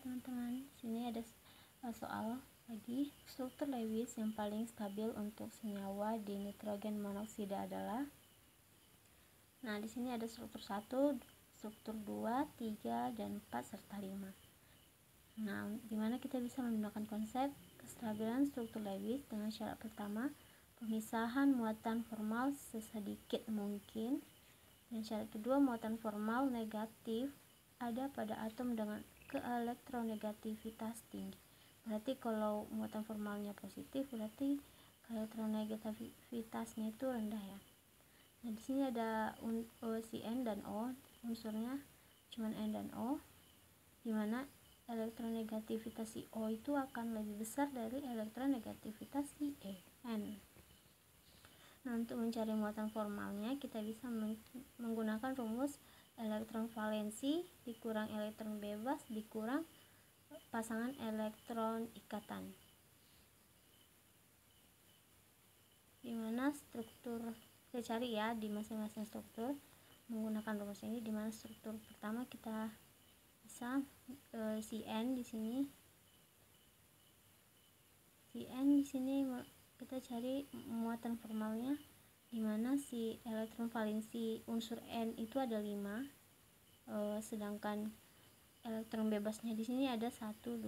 teman-teman. Sini ada soal lagi. Struktur Lewis yang paling stabil untuk senyawa di nitrogen monoksida adalah. Nah, di sini ada struktur 1, struktur 2, 3, dan 4 serta 5. Nah, dimana kita bisa menggunakan konsep kestabilan struktur Lewis dengan syarat pertama, pemisahan muatan formal sesedikit mungkin, dan syarat kedua, muatan formal negatif ada pada atom dengan keelektronegativitas tinggi. Berarti kalau muatan formalnya positif, berarti elektronegativitasnya itu rendah ya. Nah, di sini ada si N dan O, unsurnya cuma N dan O, dimana elektronegativitas si O itu akan lebih besar dari elektronegativitas si N. Nah, untuk mencari muatan formalnya, kita bisa menggunakan rumus elektron valensi dikurang elektron bebas dikurang pasangan elektron ikatan, dimana struktur kita cari ya di masing-masing struktur menggunakan rumus ini, dimana struktur pertama kita bisa si N di sini, kita cari muatan formalnya, dimana si elektron valensi unsur N itu ada 5, sedangkan elektron bebasnya di sini ada 1, 2,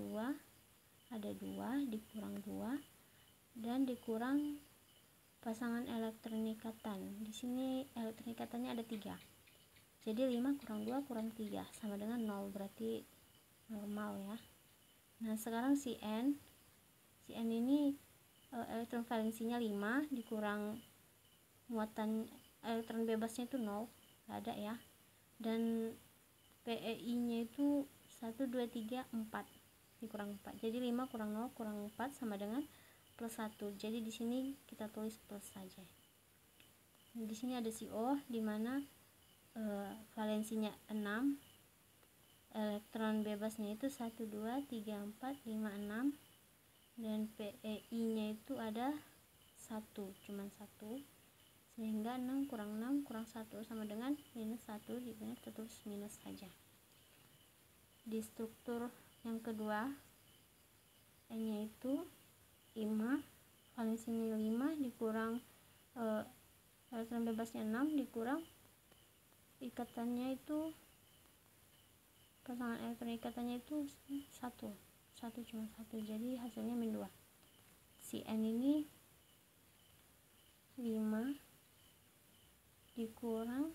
ada 2 dikurang 2 dan dikurang pasangan elektron ikatan. Di sini elektron ikatannya ada 3. Jadi 5 kurang 2 kurang 3 sama dengan 0, berarti normal ya. Nah, sekarang si N ini elektron valensinya 5 dikurang muatan elektron bebasnya itu 0, gak ada ya. Dan PEI nya itu 1, 2, 3, 4 dikurang 4. Jadi 5 kurang 0 kurang 4 sama dengan plus 1. Jadi di sini kita tulis plus saja. Nah, di sini ada si O dimana valensinya 6, elektron bebasnya itu 1, 2, 3, 4, 5, 6, dan PEI nya itu ada 1, cuman 1, sehingga 6 kurang 1 sama dengan minus 1, dimana kita tulis minus saja. Di struktur yang kedua, N nya itu 5, valensinya 5 dikurang elektron bebasnya 6 dikurang ikatannya itu, pasangan elektron ikatannya itu 1 cuma 1, jadi hasilnya min 2. Si N ini 5 dikurang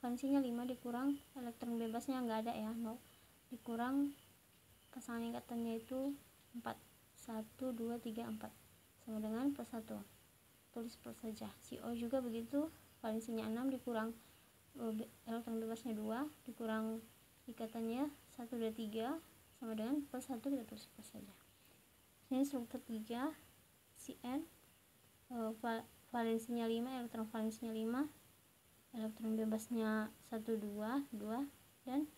valensinya 5 dikurang elektron bebasnya nggak ada ya, 0, dikurang pasangan ikatannya itu 4, 1, 2, 3, 4 sama dengan plus 1, tulis plus saja. Si O juga begitu, valensinya 6 dikurang elektron bebasnya 2 dikurang ikatannya 1, 2, 3 sama dengan plus 1, kita tulis plus saja. Ini struktur 3, si N valensinya 5, elektron valensinya 5, elektron bebasnya 1, 2, dan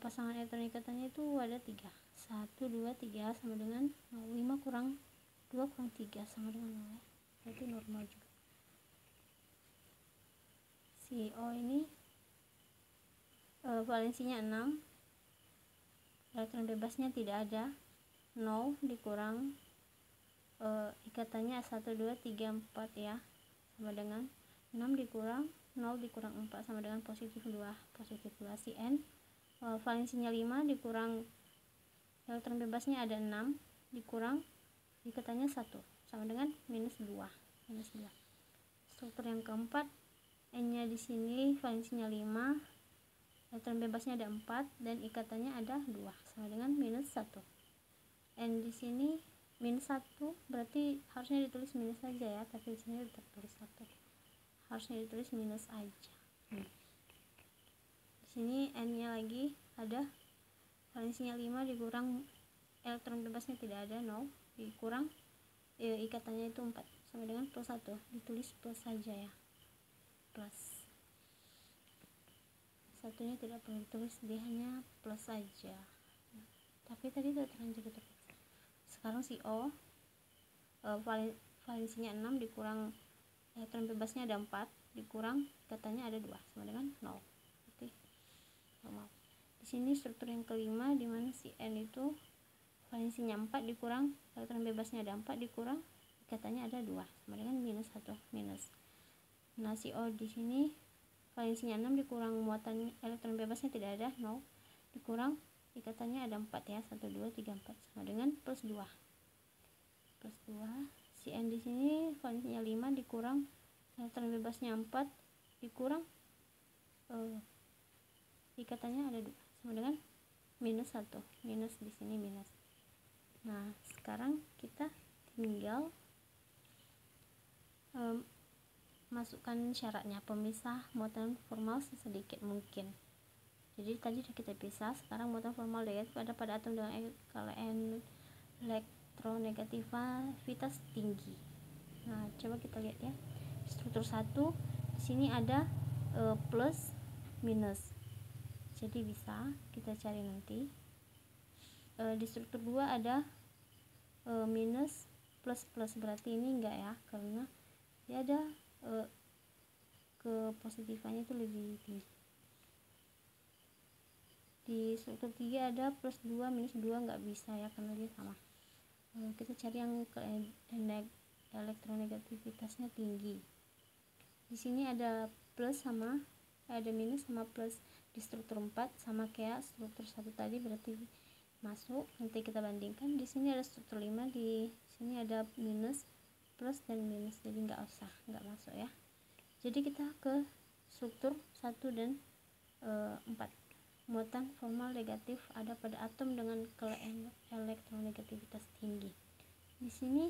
pasangan elektron ikatannya itu ada 3, 1, 2, 3 sama dengan 0, 5 kurang 2 kurang 3 sama dengan 0 ya, berarti normal juga. Si O ini valensinya 6, elektron bebasnya tidak ada, 0 dikurang ikatannya 1, 2, 3, 4 ya, sama dengan 6 dikurang 0 dikurang 4 sama dengan positif 2. Si N valensinya 5 dikurang elektron bebasnya ada 6 dikurang ikatannya 1 sama dengan minus 2. Struktur yang keempat, N nya di sini valensinya 5, elektron bebasnya ada 4 dan ikatannya ada 2 sama dengan minus 1. N di sini minus 1, berarti harusnya ditulis minus saja ya, tapi di sini tertulis 1, harusnya ditulis minus aja. Di sini N nya lagi ada valensinya 5 dikurang elektron bebasnya tidak ada, 0, dikurang ikatannya itu 4 sama dengan plus 1, ditulis plus saja ya, plus. Satunya tidak perlu ditulis, dia hanya plus saja. Tapi tadi sudah terlanjur ditulis. Sekarang si O valensinya 6 dikurang elektron bebasnya ada 4 dikurang ikatanya ada 2 sama dengan 0, berarti normal. Di sini struktur yang kelima, di mana si N itu valensinya 4 dikurang elektron bebasnya ada 4 dikurang ikatannya ada 2 sama dengan minus 1 minus. Nah si O di sini valensinya 6 dikurang muatan elektron bebasnya tidak ada 0 dikurang ikatannya ada 4 ya 1 2 3 4 sama dengan plus 2. Si N di sini valensinya 5 dikurang elektron bebasnya 4 dikurang ikatannya ada 2 sama dengan minus 1 minus di sini minus. Nah sekarang kita tinggal masukkan syaratnya, pemisah muatan formal sesedikit mungkin. Jadi tadi sudah kita pisah, sekarang muatan formal negatif ada pada atom dengan elektronegativitas tinggi. Nah coba kita lihat ya, struktur 1 di sini ada plus minus, jadi bisa kita cari nanti. Di struktur 2 ada minus plus plus, berarti ini enggak ya, karena dia ada kepositifannya itu lebih tinggi. Di struktur 3 ada plus 2 minus 2, enggak bisa ya karena dia sama. Kita cari yang elektronegativitasnya tinggi. Di sini ada plus sama ada minus sama plus. Di struktur 4 sama kayak struktur 1 tadi, berarti masuk. Nanti kita bandingkan. Di sini ada struktur 5, di sini ada minus, plus dan minus, jadi nggak masuk ya. Jadi kita ke struktur 1 dan 4. Muatan formal negatif ada pada atom dengan elektronegativitas tinggi. Di sini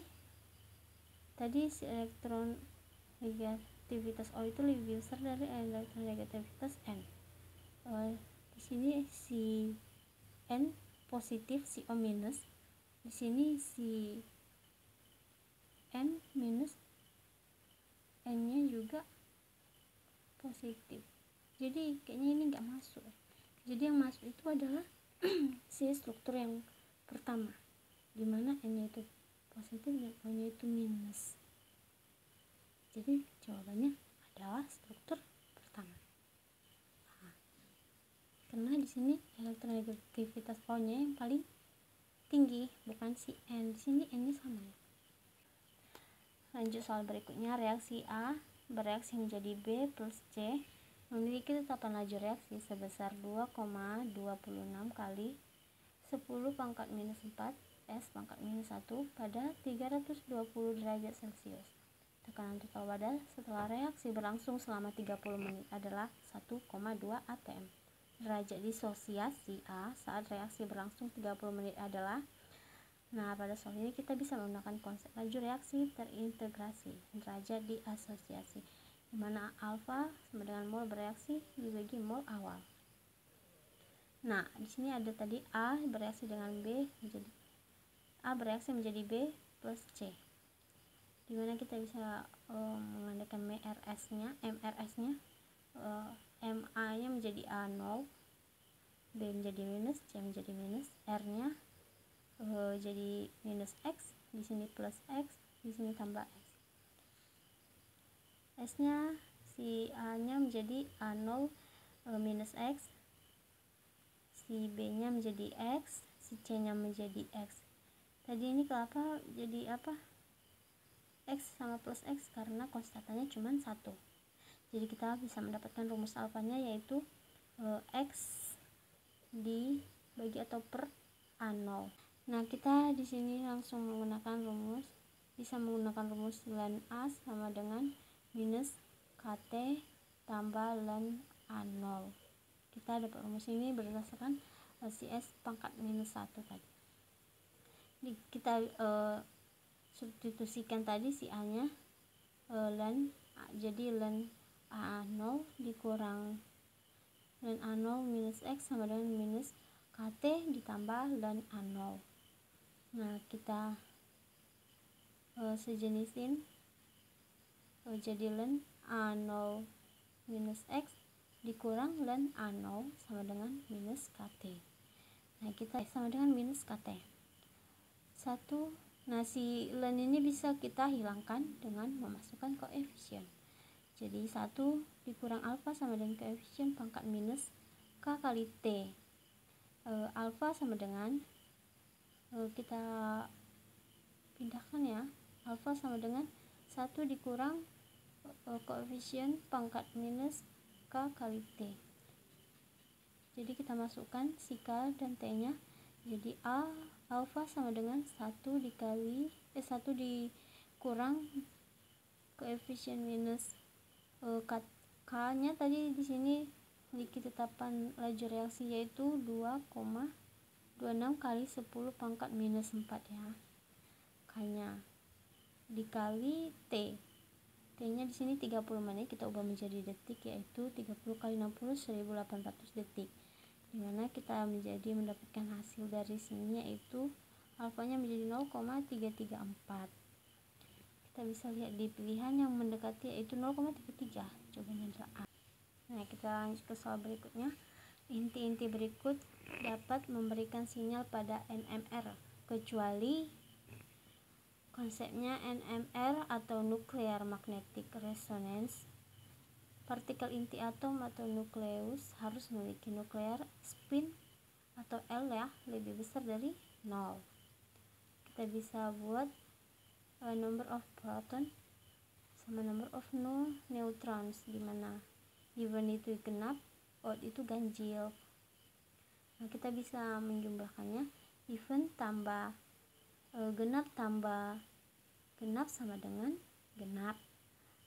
tadi si elektronegativitas O itu lebih besar dari elektronegativitas N. Di sini si N positif, si O minus. Di sini si N minus, N-nya juga positif. Jadi kayaknya ini nggak masuk. Jadi yang masuk itu adalah si struktur yang pertama, dimana N-nya itu positif dan O-nya itu minus. Jadi jawabannya adalah struktur pertama. Karena di sini elektronegativitas O-nya yang paling tinggi, bukan si N. Di sini N-nya sama ya. Lanjut soal berikutnya, reaksi A bereaksi menjadi B plus C memiliki tetapan laju reaksi sebesar 2,26 kali 10 pangkat minus 4 S pangkat minus 1 pada 320 derajat Celcius. Tekanan total wadah setelah reaksi berlangsung selama 30 menit adalah 1,2 atm. Derajat disosiasi A saat reaksi berlangsung 30 menit adalah, nah pada soal ini kita bisa menggunakan konsep laju reaksi terintegrasi derajat diasosiasi, di mana alfa sama dengan mol bereaksi dibagi mol awal. Nah di sini ada tadi A bereaksi dengan B menjadi A bereaksi menjadi B plus C, di mana kita bisa mengandalkan MRS-nya, MA-nya menjadi A0, B menjadi minus, C menjadi minus, R-nya jadi minus X, di sini plus X, di sini tambah X. S-nya si A-nya menjadi A0 minus X, si B-nya menjadi X, si C-nya menjadi X. Tadi ini kenapa jadi apa? X sama plus X karena konstantannya cuma 1. Jadi kita bisa mendapatkan rumus alfanya, yaitu X dibagi atau per A0. Nah kita di sini langsung menggunakan rumus, bisa menggunakan rumus ln A sama dengan minus KT tambah ln A0. Kita dapat rumus ini berdasarkan CS pangkat minus 1 tadi. Kita substitusikan tadi si A nya ln A, jadi ln A0 dikurang ln A0 minus X sama dengan minus KT ditambah ln A0. Nah kita sejenisin, jadi ln A0 minus X dikurang ln A0 sama dengan minus KT. Nah kita sama dengan minus KT 1. Nah si ln ini bisa kita hilangkan dengan memasukkan koefisien. Jadi 1 dikurang alfa sama dengan koefisien pangkat minus K kali T. alfa sama dengan kita pindahkan ya, alfa sama dengan 1 dikurang koefisien pangkat minus K kali T. Jadi kita masukkan si K dan T nya, jadi alfa sama dengan 1 dikurang koefisien minus K nya tadi di sini memiliki tetapan laju reaksi yaitu 2,26 kali 10 pangkat minus 4 ya, K nya dikali T nya di sini 30 menit, kita ubah menjadi detik yaitu 30 kali 60 1800 detik, dimana kita mendapatkan hasil dari sini yaitu alfanya menjadi 0,334. Kita bisa lihat di pilihan yang mendekati yaitu 0,33, jawabannya adalah A. Nah, kita lanjut ke soal berikutnya. Inti-inti berikut dapat memberikan sinyal pada NMR kecuali konsepnya NMR atau Nuclear Magnetic Resonance. Partikel inti atom atau nukleus harus memiliki nuklear spin atau L ya lebih besar dari 0. Kita bisa buat number of proton sama number of neutrons, dimana even itu genap, odd itu ganjil. Nah, kita bisa menjumlahkannya, even tambah genap tambah genap sama dengan genap,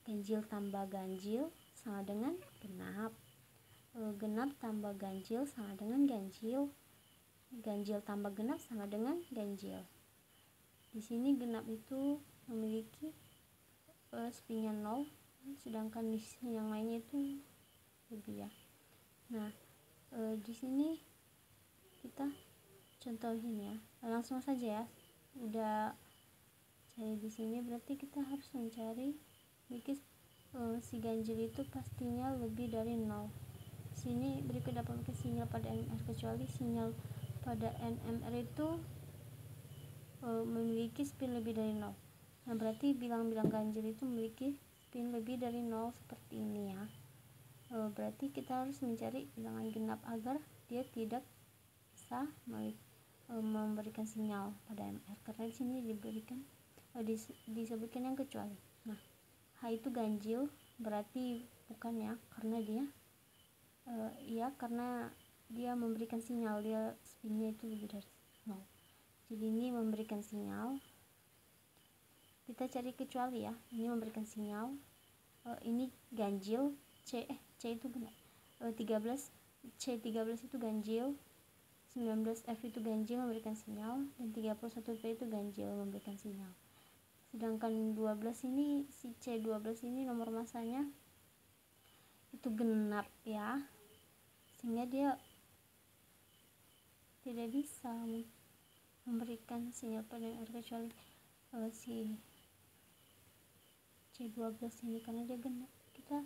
ganjil tambah ganjil sama dengan genap, genap tambah ganjil sama dengan ganjil, ganjil tambah genap sama dengan ganjil. Di sini genap itu memiliki spinnya 0, sedangkan di sini yang lainnya itu lebih ya. Nah, di sini kita contohin ya, langsung saja ya. Udah cari di sini, berarti kita harus mencari si ganjil itu pastinya lebih dari 0. Sini berikut dapat memiliki sinyal pada NMR kecuali sinyal pada NMR itu memiliki spin lebih dari 0. Nah, berarti bilang-bilang ganjil itu memiliki spin lebih dari 0 seperti ini ya. Berarti kita harus mencari bilangan genap agar dia tidak bisa memberikan sinyal pada NMR, karena di sini disebutkan yang kecuali. Nah, H itu ganjil, berarti bukan ya, karena dia karena dia memberikan sinyal, dia spinnya itu lebih dari 0. Jadi ini memberikan sinyal. Kita cari kecuali ya. Ini memberikan sinyal. Ini ganjil, C itu genap. 13 itu ganjil. 19F itu ganjil memberikan sinyal, dan 31P itu ganjil memberikan sinyal. Sedangkan 12 ini, si C12 ini nomor masanya itu genap ya, sehingga dia tidak bisa memberikan sinyal pada NMR kecuali si C12 ini karena dia genap. Kita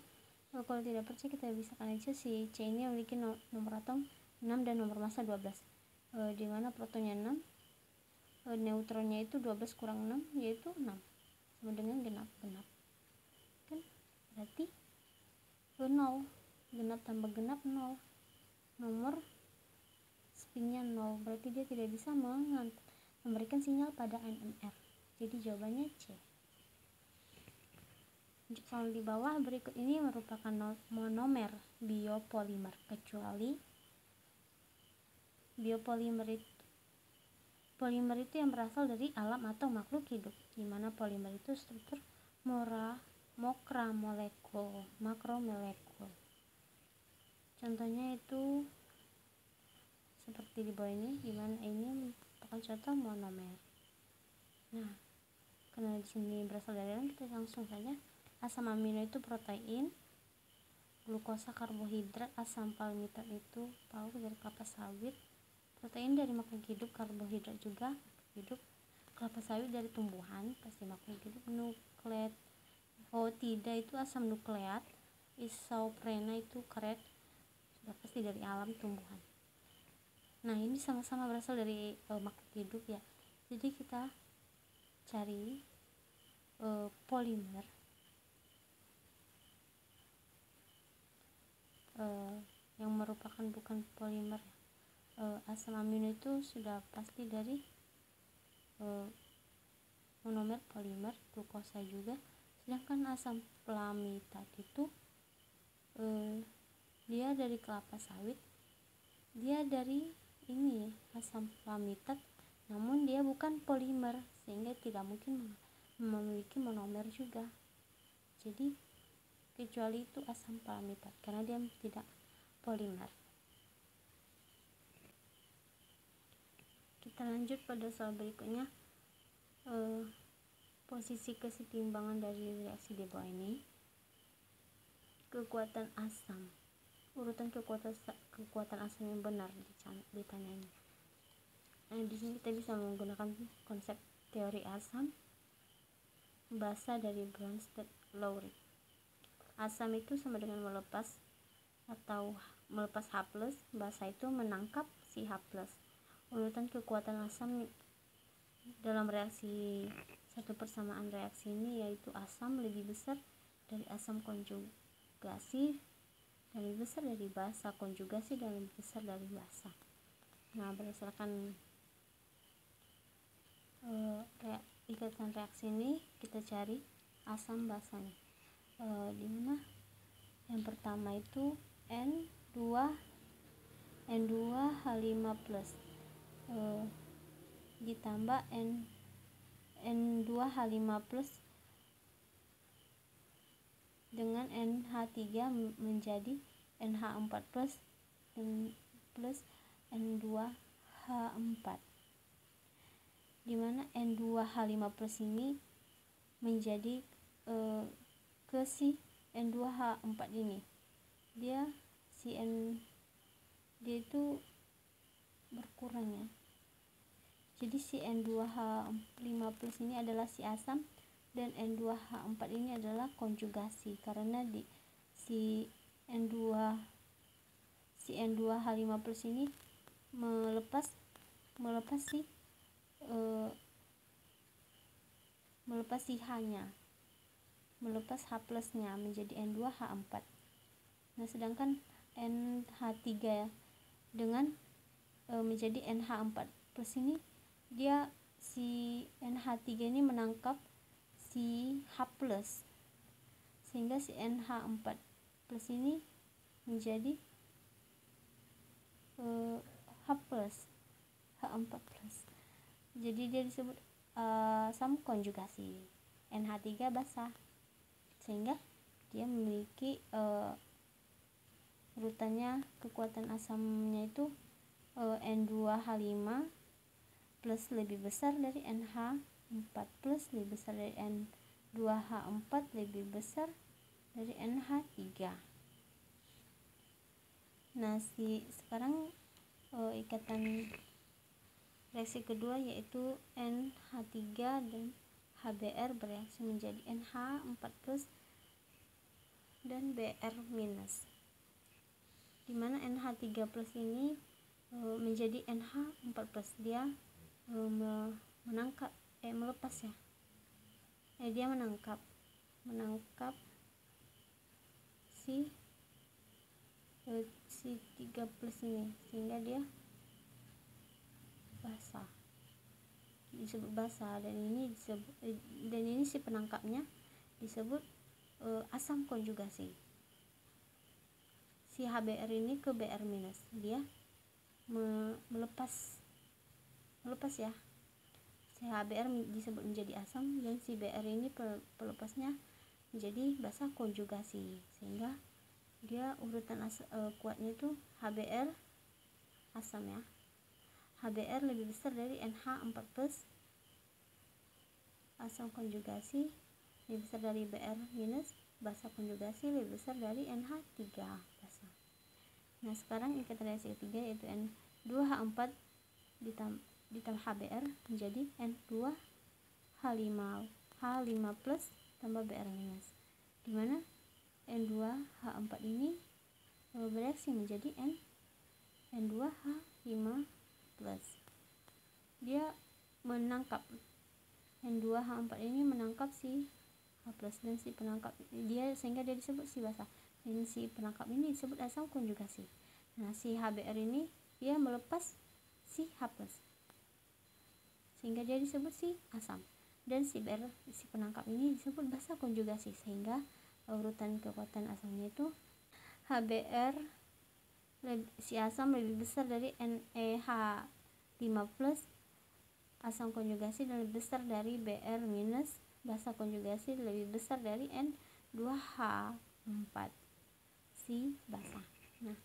kalau tidak percaya kita bisa kan aja si C ini memiliki nomor atom 6 dan nomor massa 12, dimana protonnya 6, neutronnya itu 12 kurang 6 yaitu 6, sama dengan genap kan, berarti 0, genap tambah genap 0, nomor spinnya 0, berarti dia tidak bisa memberikan sinyal pada NMR. Jadi jawabannya C. Untuk soal di bawah berikut ini merupakan monomer biopolimer kecuali biopolimer itu yang berasal dari alam atau makhluk hidup, di mana polimer itu struktur makromolekul. Contohnya itu seperti di bawah ini, di mana ini merupakan contoh monomer. Nah, karena di sini berasal dari alam, kita langsung saja. Asam amino itu protein, glukosa karbohidrat, asam palmitat itu paru dari kelapa sawit, protein dari makhluk hidup, karbohidrat juga makhluk hidup, kelapa sawit dari tumbuhan pasti makhluk hidup, nukleotida itu asam nukleat, isoprena itu karet sudah pasti dari alam tumbuhan. Nah, ini sama-sama berasal dari makhluk hidup ya. Jadi kita cari polimer yang merupakan bukan polimer ya. asam amino itu sudah pasti dari monomer polimer glukosa juga, sedangkan asam palmitat itu dia dari kelapa sawit, dia dari ini asam palmitat, namun dia bukan polimer sehingga tidak mungkin memiliki monomer juga. Jadi kecuali itu asam palmitat karena dia tidak polimer. Kita lanjut pada soal berikutnya. Posisi kesetimbangan dari reaksi di bawah ini. Kekuatan asam, urutan kekuatan asam yang benar ditanyanya. Di sini kita bisa menggunakan konsep teori asam basa dari Bronsted-Lowry. Asam itu sama dengan melepas atau melepas H+, basa itu menangkap si H+. Urutan kekuatan asam dalam reaksi satu persamaan reaksi ini yaitu asam lebih besar dari asam konjugasi, dan lebih besar dari basa konjugasi, dan lebih besar dari basa. Nah, berdasarkan ikatan reaksi ini kita cari asam basanya. Dimana yang pertama itu N2H5+ ditambah N2H5+ dengan NH3 menjadi NH4+ plus N2H4, dimana N2H5+ ini menjadi ke si N2H4 ini, dia itu berkurang ya. Jadi si N2H5+ ini adalah si asam dan N2H4 ini adalah konjugasi, karena si N2H5+ ini melepas si H-nya, melepas H+-nya menjadi N2H4. Nah, sedangkan NH3 dengan menjadi NH4+ ini, dia si NH3 ini menangkap si H+, sehingga si NH4+ ini menjadi H4+. Jadi dia disebut asam konjugasi. NH3 basa, sehingga dia memiliki urutannya kekuatan asamnya itu N2H5 plus lebih besar dari NH4 plus lebih besar dari N2H4 lebih besar dari NH3. Nah, sekarang ikatan reaksi kedua yaitu NH3 dan HBr bereaksi menjadi NH4+ dan Br-, dimana NH3+ ini menjadi NH4+. Dia melepas ya. Dia menangkap si 3+ ini, sehingga dia basa, disebut basa, dan ini si penangkapnya disebut asam konjugasi. Si HBr ini ke Br-, dia melepas ya. Si HBr disebut menjadi asam dan si Br ini pelepasnya menjadi basa konjugasi, sehingga dia urutan kuatnya itu HBr asam ya. HBr lebih besar dari NH4+, asam konjugasi lebih besar dari Br-, basa konjugasi lebih besar dari NH3 basa. Nah, sekarang ikatan reaksi ketiga yaitu N2H4 ditambah HBr menjadi N2H5 tambah Br-, dimana N2H4 ini bereaksi menjadi N2H5+. Dia menangkap N2H4 ini menangkap si H+, dan si penangkap dia, sehingga dia disebut si basa, dan si penangkap ini disebut asam konjugasi. Nah, si HBr ini dia melepas si H+, sehingga dia disebut si asam. Dan si BR, si penangkap ini disebut basa konjugasi, sehingga urutan kekuatan asamnya itu HBr si asam lebih besar dari NeH5+, asam konjugasi, dan lebih besar dari Br minus, basa konjugasi, lebih besar dari N2H4, si basa. Nah,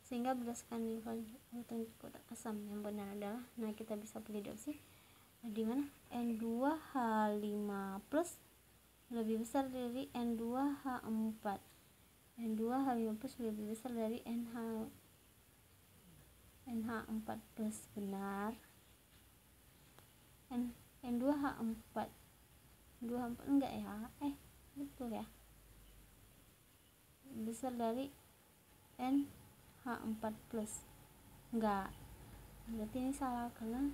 sehingga berdasarkan urutan kekuatan asam yang benar adalah, nah kita bisa pilih di opsi di mana N2H5+ lebih besar dari N2H4. N2H5+ lebih besar dari NH4+, benar. N2H4 enggak ya, betul ya, besar dari NH4+, enggak, berarti ini salah karena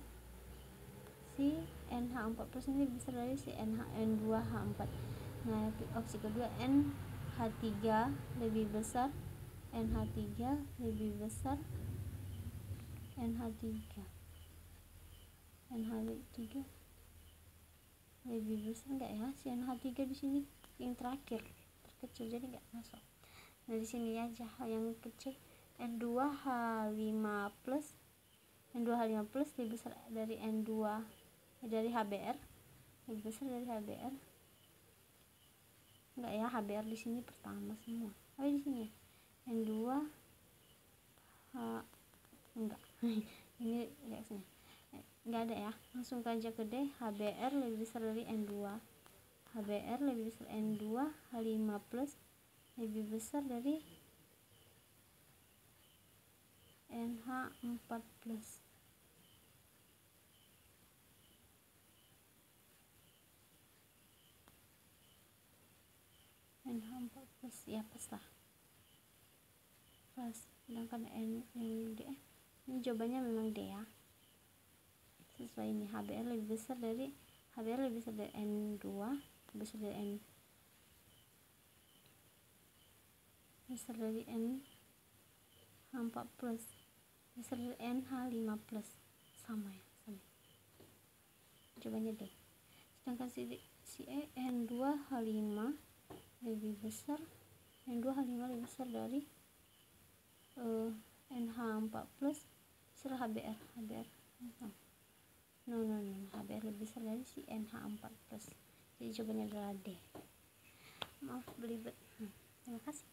si NH4+ ini lebih besar dari si N2H4. Nah, opsi kedua NH3 lebih besar, NH3 lebih besar, NH3 lebih besar enggak ya, si NH3 di sini yang terakhir terkecil jadi enggak masuk. Nah, di sini aja yang kecil N2H5+ lebih besar dari dari HBr, lebih besar dari HBr. Enggak ya, HBr di sini pertama semua. Di sini N2H enggak. Ini reaksinya enggak ada ya, langsung aja ke D. HBr lebih besar dari N2, HBr lebih besar N2H5+ lebih besar dari NH4+. NH4+ ya, pas lah, pas. Sedangkan D, ini jawabannya memang D ya, sesuai ini. HBr lebih besar dari N2, besar dari NH4+, besar dari NH5+, sama ya, sama. Jawabannya D. Sedangkan si N2H5 lebih besar, N2H5 lebih besar dari NH4+, besar HBr. HBr lebih besar dari si NH4+. Jadi jawabannya adalah D. Maaf belibet. Terima kasih.